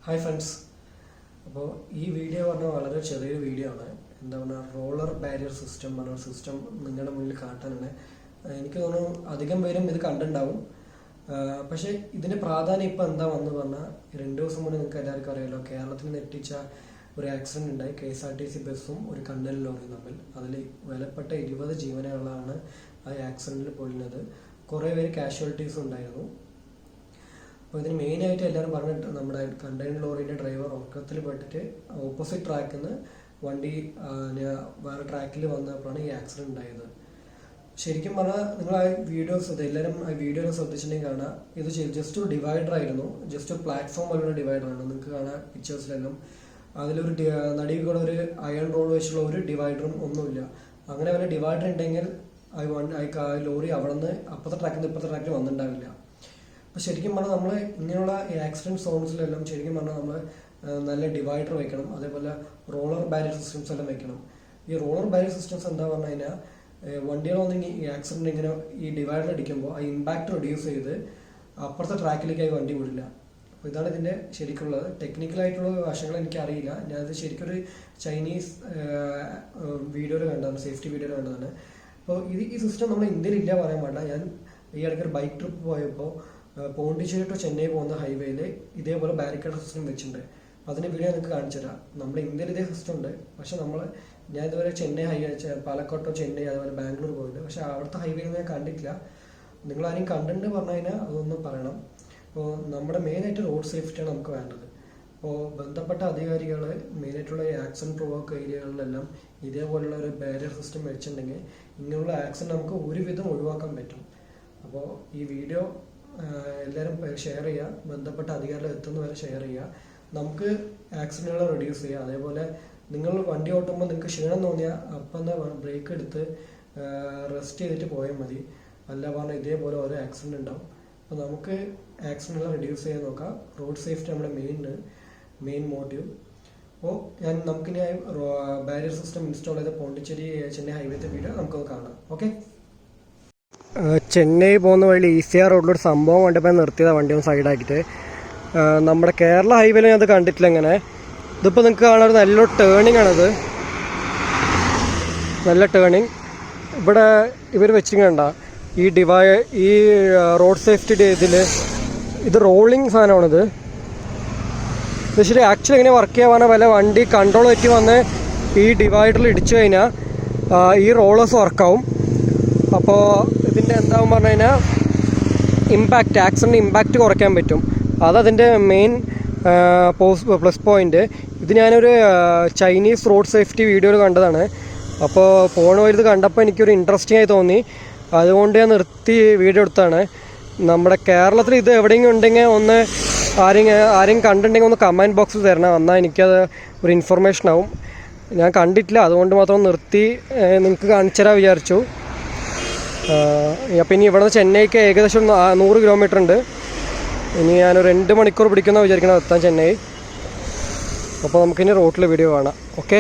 Hi friends. അപ്പോൾ ഈ video പറഞ്ഞാൽ വളരെ ചെറിയൊരു വീഡിയോ ആണ്. എന്താ പറഞ്ഞാൽ റോളർ ബാരിയർ സിസ്റ്റം പറഞ്ഞ സിസ്റ്റം നിങ്ങളുടെ മുന്നിൽ കാട്ടാനാണ്. എനിക്ക് തോന്നുന്നു അധികം പേരും ഇത് കണ്ടിട്ടുണ്ടാവും. പക്ഷേ ഇതിൻ്റെ പ്രാധാന്യം ഇപ്പോൾ എന്താ വന്നു പറഞ്ഞാൽ 2 ദിവസം മുന്നേ നിങ്ങൾക്ക് എല്ലാവർക്കും അറിയാമല്ലോ, കേരളത്തിൽ നെട്ടിച്ച ഒരു ആക്സിഡൻറ്റ് ഉണ്ടായി. KSRTC ബസ്സും ഒരു കണ്ടെയ്നർ ലോറിയും തമ്മിൽ. അതിൽ വിലപ്പെട്ട 20 ജീവനുകളാണ് ആ ആക്സിഡൻറ്റിൽ പൊളിഞ്ഞത്. കുറേ പേര് കാഷ്വാലിറ്റീസും ഉണ്ടായിരുന്നു. അപ്പോൾ ഇതിന് മെയിനായിട്ട് എല്ലാവരും പറഞ്ഞിട്ട് നമ്മുടെ കണ്ടെയ്നർ ലോറിയുടെ ഡ്രൈവർ ഉറക്കത്തിൽ പെട്ടിട്ട് ഓപ്പോസിറ്റ് ട്രാക്കിൽ നിന്ന് വണ്ടി വേറെ ട്രാക്കിൽ വന്നപ്പോഴാണ് ഈ ആക്സിഡൻറ്റ് ഉണ്ടായത്. ശരിക്കും പറഞ്ഞാൽ നിങ്ങൾ ആ വീഡിയോസ് എല്ലാവരും ആ വീഡിയോയിൽ ശ്രദ്ധിച്ചിട്ടുണ്ടെങ്കിൽ കാണാം, ഇത് ജസ്റ്റ് ഒരു ഡിവൈഡർ ആയിരുന്നു. ജസ്റ്റ് ഒരു പ്ലാറ്റ്ഫോം പോലുള്ള ഡിവൈഡറാണ്. നിങ്ങൾക്ക് കാണാം പിക്ചേഴ്സിലെല്ലാം. അതിലൊരു നടുവിൽ കൂടെ ഒരു അയൺ റോഡ് വെച്ചുള്ള ഒരു ഡിവൈഡറും ഒന്നുമില്ല. അങ്ങനെ വല്ല ഡിവൈഡർ ഉണ്ടെങ്കിൽ ലോറി അവിടെ നിന്ന് അപ്പുറത്തെ ട്രാക്കിൽ നിന്ന് ഇപ്പുറത്തെ ട്രാക്കിൽ വന്നിട്ടുണ്ടാവില്ല. അപ്പോൾ ശരിക്കും പറഞ്ഞാൽ നമ്മൾ ഇങ്ങനെയുള്ള ആക്സിഡൻറ്റ് സോൺസിലെല്ലാം ശരിക്കും പറഞ്ഞാൽ നമ്മൾ നല്ല ഡിവൈഡർ വെക്കണം. അതേപോലെ റോളർ ബാരിയർ സിസ്റ്റംസ് എല്ലാം വെക്കണം. ഈ റോളർ ബാരിയർ സിസ്റ്റംസ് എന്താ പറഞ്ഞു കഴിഞ്ഞാൽ വണ്ടികളൊന്നും ഈ ആക്സിഡൻറ്റ് ഇങ്ങനെ ഈ ഡിവൈഡർ അടിക്കുമ്പോൾ ആ ഇമ്പാക്റ്റ് റെഡ്യൂസ് ചെയ്ത് അപ്പുറത്തെ ട്രാക്കിലേക്കായി വണ്ടി വിടില്ല. അപ്പോൾ ഇതാണ് ഇതിൻ്റെ ശരിക്കുള്ളത്. ടെക്നിക്കലായിട്ടുള്ള വശങ്ങൾ എനിക്കറിയില്ല. ഞാനത് ശരിക്കൊരു ചൈനീസ് വീഡിയോയിൽ കണ്ടതാണ്, സേഫ്റ്റി വീഡിയോയിൽ കണ്ടതാണ്. അപ്പോൾ ഈ സിസ്റ്റം നമ്മൾ ഇന്ത്യയിൽ ഇല്ല പറയാൻ പാടില്ല. ഞാൻ ഈ ഇടയ്ക്കൊരു ബൈക്ക് ട്രിപ്പ് പോയപ്പോൾ പോണ്ടിച്ചേരി ടു ചെന്നൈ പോകുന്ന ഹൈവേയിൽ ഇതേപോലെ ബാരിക്കേഡ് സിസ്റ്റം വെച്ചിട്ടുണ്ട്. അപ്പോൾ അതിൻ്റെ വീഡിയോ നിങ്ങൾക്ക് കാണിച്ചു തരാം. നമ്മുടെ ഇന്ത്യയിൽ ഇതേ സിസ്റ്റം ഉണ്ട്. പക്ഷേ ഞാൻ ഇതുവരെ ചെന്നൈ പാലക്കാട് ടു ചെന്നൈ അതുപോലെ ബാംഗ്ലൂർ പോയിട്ടുണ്ട്. പക്ഷേ അവിടുത്തെ ഹൈവേയിൽ ഞാൻ കണ്ടിട്ടില്ല. നിങ്ങളാരും കണ്ടിട്ടുണ്ട് പറഞ്ഞു കഴിഞ്ഞാൽ അതൊന്നും പറയണം. അപ്പോൾ നമ്മുടെ മെയിനായിട്ട് റോഡ് സേഫ്റ്റിയാണ് നമുക്ക് വേണ്ടത്. അപ്പോൾ ബന്ധപ്പെട്ട അധികാരികൾ മെയിനായിട്ടുള്ള ഈ ആക്സിഡൻറ്റ് പ്രൊവോക്ക് ഏരിയകളിലെല്ലാം ഇതേപോലുള്ള ഒരു ബാരിയർ സിസ്റ്റം വെച്ചിട്ടുണ്ടെങ്കിൽ ഇങ്ങനെയുള്ള ആക്സിഡൻറ്റ് നമുക്ക് ഒരുവിധം ഒഴിവാക്കാൻ പറ്റും. അപ്പോൾ ഈ വീഡിയോ എല്ലാവരും ഷെയർ ചെയ്യുക. ബന്ധപ്പെട്ട അധികാരികൾ എത്തുന്നവരെ ഷെയർ ചെയ്യുക. നമുക്ക് ആക്സിഡൻറ്റുകൾ റെഡ്യൂസ് ചെയ്യുക. അതേപോലെ നിങ്ങൾ വണ്ടി ഓട്ടുമ്പോൾ നിങ്ങൾക്ക് ക്ഷീണം തോന്നിയാൽ അപ്പം തന്നെ ബ്രേക്ക് എടുത്ത് റെസ്റ്റ് ചെയ്തിട്ട് പോയാൽ മതി. അല്ല പറഞ്ഞാൽ ഇതേപോലെ ഓരോ ആക്സിഡൻറ്റ് ഉണ്ടാവും. അപ്പോൾ നമുക്ക് ആക്സിഡൻറ്റുകൾ റെഡ്യൂസ് ചെയ്യാൻ നോക്കാം. റോഡ് സേഫ്റ്റി നമ്മുടെ മെയിൻ മോട്ടീവ്. അപ്പോൾ നമുക്കിനി ബാരിയർ സിസ്റ്റം ഇൻസ്റ്റാൾ ചെയ്ത പോണ്ടിച്ചേരി ചെന്നൈ ഹൈവേത്തെ വീഡിയോ നമുക്കൊന്ന് കാണാം. ഓക്കെ. ചെന്നൈ പോകുന്ന വഴി ECR റോഡിലൊരു സംഭവം കണ്ടപ്പോൾ നിർത്തിയതാണ് വണ്ടി ഒന്ന് സൈഡാക്കിയിട്ട്. നമ്മുടെ കേരള ഹൈവേയിൽ ഞാൻ അത് കണ്ടിട്ടില്ല ഇങ്ങനെ. ഇതിപ്പോൾ നിങ്ങൾക്ക് കാണാൻ നല്ലൊരു ടേണിംഗ് ആണത്, നല്ല ടേണിംഗ്. ഇവിടെ ഇവർ വെച്ചിങ്ങണ്ട ഈ റോഡ് സേഫ്റ്റി ഇത് റോളിങ് സാധനമാണിത്. ഇത് ശരി ആക്ച്വലി എങ്ങനെ വർക്ക് ചെയ്യാൻ പറഞ്ഞാൽ വല്ല വണ്ടി കൺട്രോൾ തെറ്റി വന്ന് ഈ ഡിവൈഡറിൽ ഇടിച്ചു കഴിഞ്ഞാൽ ഈ റോളേഴ്സ് വർക്കാവും. അപ്പോൾ ഇതിൻ്റെ എന്താവും പറഞ്ഞു കഴിഞ്ഞാൽ ആക്സിഡൻറ്റ് ഇമ്പാക്റ്റ് കുറയ്ക്കാൻ പറ്റും. അതതിൻ്റെ മെയിൻ പ്ലസ് പോയിൻറ്റ്. ഇത് ഞാനൊരു ചൈനീസ് റോഡ് സേഫ്റ്റി വീഡിയോയിൽ കണ്ടതാണ്. അപ്പോൾ ഫോൺ വഴി ഇത് കണ്ടപ്പോൾ എനിക്കൊരു ഇൻട്രസ്റ്റിംഗ് ആയി തോന്നി. അതുകൊണ്ട് ഞാൻ നിർത്തി വീഡിയോ എടുത്താണ്. നമ്മുടെ കേരളത്തിൽ ഇത് എവിടെയെങ്കിലും ഉണ്ടെങ്കിൽ ഒന്ന് ആരെങ്കിലും കണ്ടിട്ടുണ്ടെങ്കിൽ ഒന്ന് കമൻറ്റ് ബോക്സിൽ തരണം. എന്നാൽ എനിക്കത് ഒരു ഇൻഫർമേഷൻ ആവും. ഞാൻ കണ്ടിട്ടില്ല, അതുകൊണ്ട് മാത്രം നിർത്തി നിങ്ങൾക്ക് കാണിച്ചു തരാൻ വിചാരിച്ചു. അപ്പം ഇനി ഇവിടെ നിന്ന് ചെന്നൈക്ക് ഏകദേശം 100 കിലോമീറ്റർ ഉണ്ട്. ഇനി ഞാനൊരു 2 മണിക്കൂർ പിടിക്കുന്ന വിചാരിക്കണം എത്താൻ ചെന്നൈ. അപ്പോൾ നമുക്കിനി റോട്ടിൽ വീഡിയോ കാണാം. ഓക്കെ.